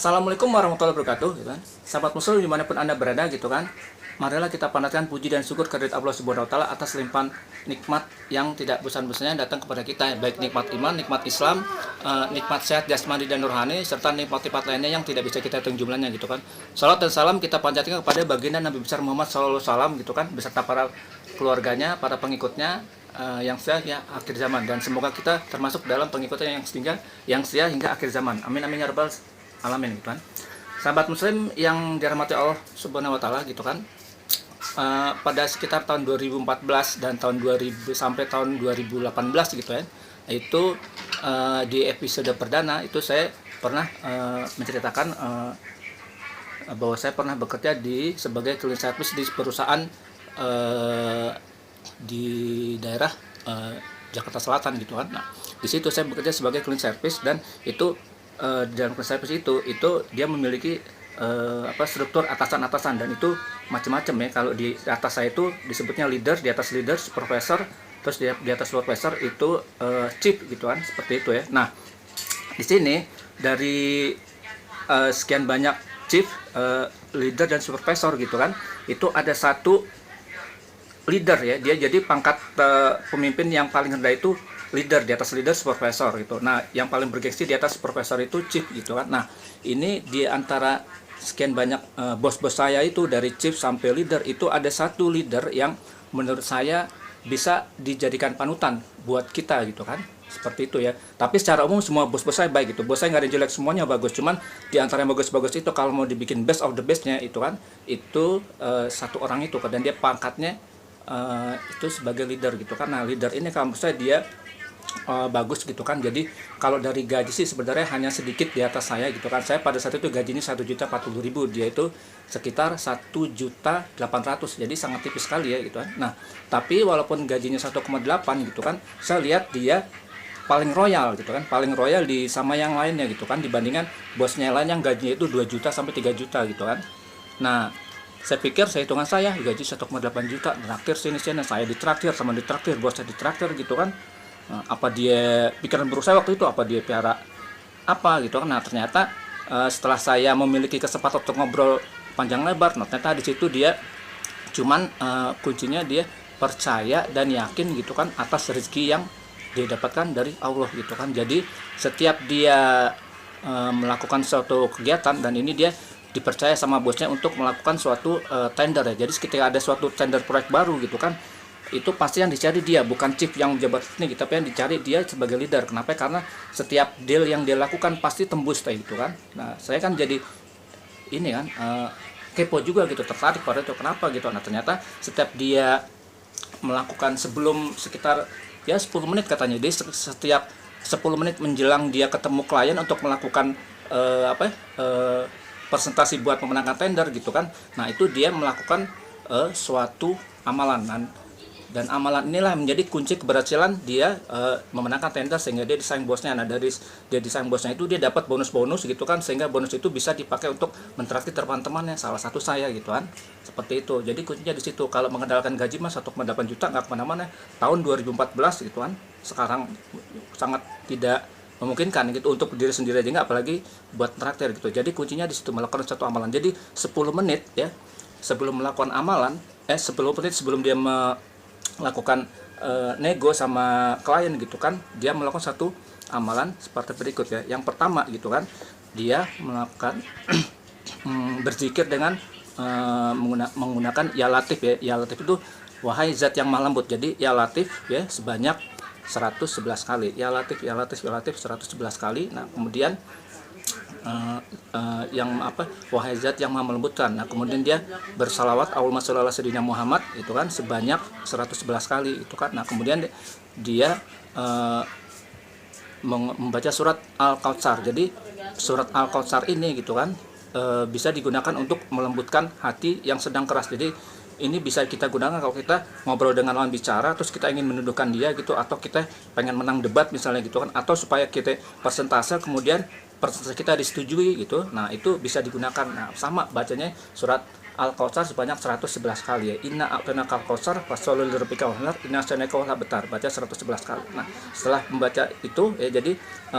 Assalamualaikum warahmatullahi wabarakatuh, gitu kan. Sahabat muslim dimanapun anda berada, gitu kan. Marilah kita panjatkan puji dan syukur kehadirat Allah Subhanahu Wa Taala atas limpahan nikmat yang tidak bosan-bosannya datang kepada kita, baik nikmat iman, nikmat Islam, nikmat sehat jasmani dan rohani, serta nikmat-nikmat lainnya yang tidak bisa kita hitung jumlahnya, gitu kan. Salat dan salam kita panjatkan kepada baginda Nabi besar Muhammad SAW, gitu kan, beserta para keluarganya, para pengikutnya, yang setia ya akhir zaman, dan semoga kita termasuk dalam pengikutnya yang setia hingga akhir zaman. Amin amin ya rabbal alamin, gitu kan. Sahabat muslim yang dirahmati Allah Subhanahu Wa Taala, gitu kan. Pada sekitar tahun 2014 dan tahun 2000 sampai tahun 2018, gitu ya, itu di episode perdana itu saya pernah menceritakan bahwa saya pernah bekerja sebagai cleaning service di perusahaan di daerah Jakarta Selatan, gitu kan. Nah, di situ saya bekerja sebagai cleaning service, dan itu dalam cleaning service itu dia memiliki struktur atasan-atasan, dan itu macam-macam ya. Kalau di atas saya itu disebutnya leader, di atas leader supervisor, terus di atas supervisor itu chief, gitu kan, seperti itu ya. Nah, di sini dari sekian banyak chief, leader dan supervisor, gitu kan, itu ada satu leader ya, dia jadi pangkat pemimpin yang paling rendah itu leader, di atas leader supervisor, gitu. Nah, yang paling bergengsi di atas supervisor itu chief, gitu kan. Nah, ini di antara sekian banyak bos-bos saya itu, dari chief sampai leader, itu ada satu leader yang menurut saya bisa dijadikan panutan buat kita, gitu kan. Seperti itu ya. Tapi secara umum semua bos-bos saya baik, gitu. Bos saya nggak ada yang jelek, semuanya bagus. Cuman di antara yang bagus-bagus itu, kalau mau dibikin best of the bestnya itu kan, itu satu orang itu, dan dia pangkatnya itu sebagai leader, gitu kan. Nah, leader ini kalau menurut saya dia bagus, gitu kan. Jadi kalau dari gaji sih sebenarnya hanya sedikit di atas saya, gitu kan. Saya pada saat itu gajinya 1.040.000, dia itu sekitar 1.800.000, jadi sangat tipis sekali ya, gitu kan. Nah, tapi walaupun gajinya 1,8, gitu kan, saya lihat dia paling royal, gitu kan, paling royal sama yang lainnya, gitu kan, dibandingkan bosnya lain yang gajinya itu 2 juta sampai 3 juta, gitu kan. Nah, saya pikir, saya hitungan saya gaji 1,8 juta, traktir sini-sini, saya ditraktir sama ditraktir, bos saya ditraktir, gitu kan. Apa dia pikiran buruk saya waktu itu, apa dia piara apa, gitu kan. Nah, ternyata setelah saya memiliki kesempatan untuk ngobrol panjang lebar, nah, ternyata di situ dia cuman kuncinya dia percaya dan yakin, gitu kan, atas rezeki yang dia dapatkan dari Allah, gitu kan. Jadi setiap dia melakukan suatu kegiatan, dan ini dia dipercaya sama bosnya untuk melakukan suatu tender ya. Jadi ketika ada suatu tender proyek baru, gitu kan, itu pasti yang dicari dia, bukan chief yang jabat ini, tapi yang dicari dia sebagai leader. Kenapa? Karena setiap deal yang dia lakukan pasti tembus, gitu kan. Nah, saya kan jadi ini kan kepo juga, gitu, tertarik pada itu, kenapa, gitu. Nah, ternyata setiap dia melakukan sebelum sekitar ya 10 menit katanya, dia setiap 10 menit menjelang dia ketemu klien untuk melakukan presentasi buat memenangkan tender, gitu kan. Nah, itu dia melakukan suatu amalan, dan amalan inilah menjadi kunci keberhasilan dia memenangkan tender, sehingga dia disayang bosnya. Nah, dari dia disayang bosnya itu dia dapat bonus-bonus, gitu kan, sehingga bonus itu bisa dipakai untuk mentraktir teman-temannya, salah satu saya, gitu kan. Seperti itu. Jadi kuncinya di situ. Kalau mengandalkan gaji mas 1,8 juta nggak kemana-mana. Tahun 2014, gitu kan, sekarang sangat tidak memungkinkan, gitu, untuk diri sendiri aja nggak, apalagi buat traktir, gitu. Jadi kuncinya di situ, melakukan satu amalan. Jadi 10 menit ya sebelum melakukan amalan, 10 menit sebelum dia melakukan nego sama klien, gitu kan, dia melakukan satu amalan seperti berikut ya. Yang pertama, gitu kan, dia melakukan berzikir dengan menggunakan ya latif ya. Ya latif itu wahai zat yang maha lembut. Jadi ya latif ya sebanyak 111 kali. Ya latif, ya latif, ya latif 111 kali. Nah, kemudian wahai zat yang maha melembutkan. Nah, kemudian dia bersalawat Allahumma sholli ala sayyidina Muhammad, itu kan, sebanyak 111 kali, itu kan. Nah, kemudian dia membaca surat Al-Kautsar. Jadi surat Al-Kautsar ini, gitu kan, bisa digunakan untuk melembutkan hati yang sedang keras. Jadi ini bisa kita gunakan kalau kita ngobrol dengan lawan bicara, terus kita ingin menundukkan dia, gitu, atau kita pengen menang debat misalnya, gitu kan, atau supaya kita persentase, kemudian persentase kita disetujui, gitu. Nah, itu bisa digunakan. Nah, sama bacanya surat Al-Kautsar sebanyak 111 kali ya. Inna a'tainakal kautsar fasolli lirabbika wanhar inna syani'aka wal abtar, baca 111 kali. Nah, setelah membaca itu ya, jadi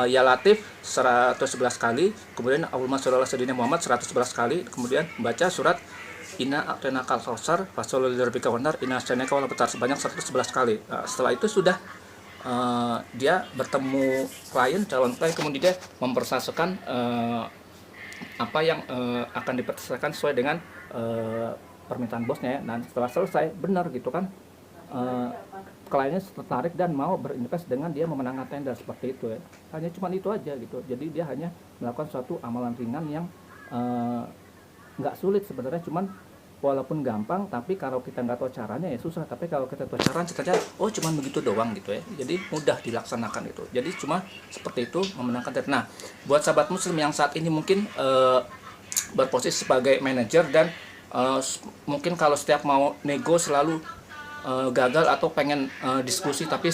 ya Latif 111 kali, kemudian Allahumma sholli ala sayyidina Muhammad 111 kali, kemudian membaca surat Inna a'tainakal kautsar fasolli lirabbika wanhar inna syani'aka wal abtar sebanyak 111 kali. Nah, setelah itu sudah dia bertemu klien, calon klien, kemudian dia mempersatukan apa yang akan dipersesuaikan sesuai dengan permintaan bosnya ya. Dan setelah selesai benar gitu kan, kliennya tertarik dan mau berinvest dengan dia memenangkan tender seperti itu ya. Hanya cuma itu aja gitu. Jadi dia hanya melakukan suatu amalan ringan yang nggak sulit sebenarnya, cuman walaupun gampang, tapi kalau kita nggak tahu caranya ya susah. Tapi kalau kita tahu caranya, kita oh cuman begitu doang gitu ya, jadi mudah dilaksanakan itu. Jadi cuma seperti itu memenangkan tender. Nah, buat sahabat muslim yang saat ini mungkin berposisi sebagai manajer dan mungkin kalau setiap mau nego selalu gagal atau pengen diskusi tapi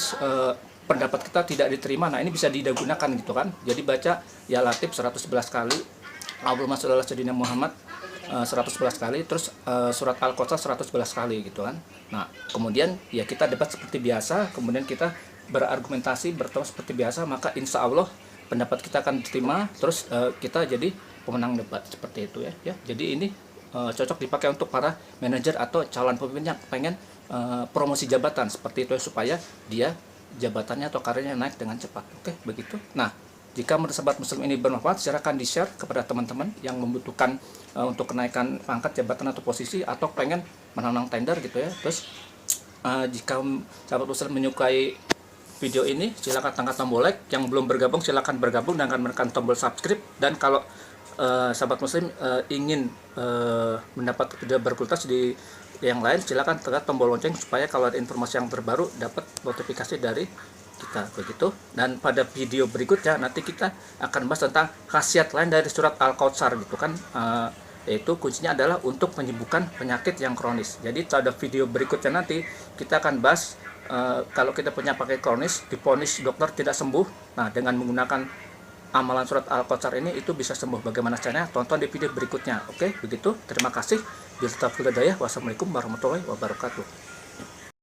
pendapat kita tidak diterima, nah ini bisa digunakan gitu kan. Jadi baca ya Latif 111 kali, Allahumma sholli ala sayyidina Muhammad 111 kali, terus surat Al-Kautsar 111 kali gitu kan. Nah, kemudian ya kita debat seperti biasa, kemudian kita berargumentasi, bertemu seperti biasa, maka insya Allah pendapat kita akan diterima, terus kita jadi pemenang debat seperti itu ya. Jadi ini cocok dipakai untuk para manajer atau calon pemimpin yang pengen promosi jabatan seperti itu ya, supaya dia jabatannya atau karirnya naik dengan cepat. Oke, begitu. Nah, jika menurut sahabat muslim ini bermanfaat, silakan di-share kepada teman-teman yang membutuhkan untuk kenaikan pangkat, jabatan atau posisi, atau pengen menang tender gitu ya. Terus jika sahabat muslim menyukai video ini, silakan tekan tombol like. Yang belum bergabung silakan bergabung dengan menekan tombol subscribe. Dan kalau sahabat muslim ingin mendapat video berkualitas di yang lain, silakan tekan tombol lonceng supaya kalau ada informasi yang terbaru dapat notifikasi dari kita begitu. Dan pada video berikutnya nanti kita akan bahas tentang khasiat lain dari surat Al-Kautsar gitu kan, yaitu kuncinya adalah untuk menyembuhkan penyakit yang kronis. Jadi pada video berikutnya nanti kita akan bahas kalau kita punya penyakit kronis divonis dokter tidak sembuh, nah dengan menggunakan amalan surat Al-Kautsar ini itu bisa sembuh. Bagaimana caranya? Tonton di video berikutnya. Oke, begitu. Terima kasih. Wassalamualaikum warahmatullahi wabarakatuh.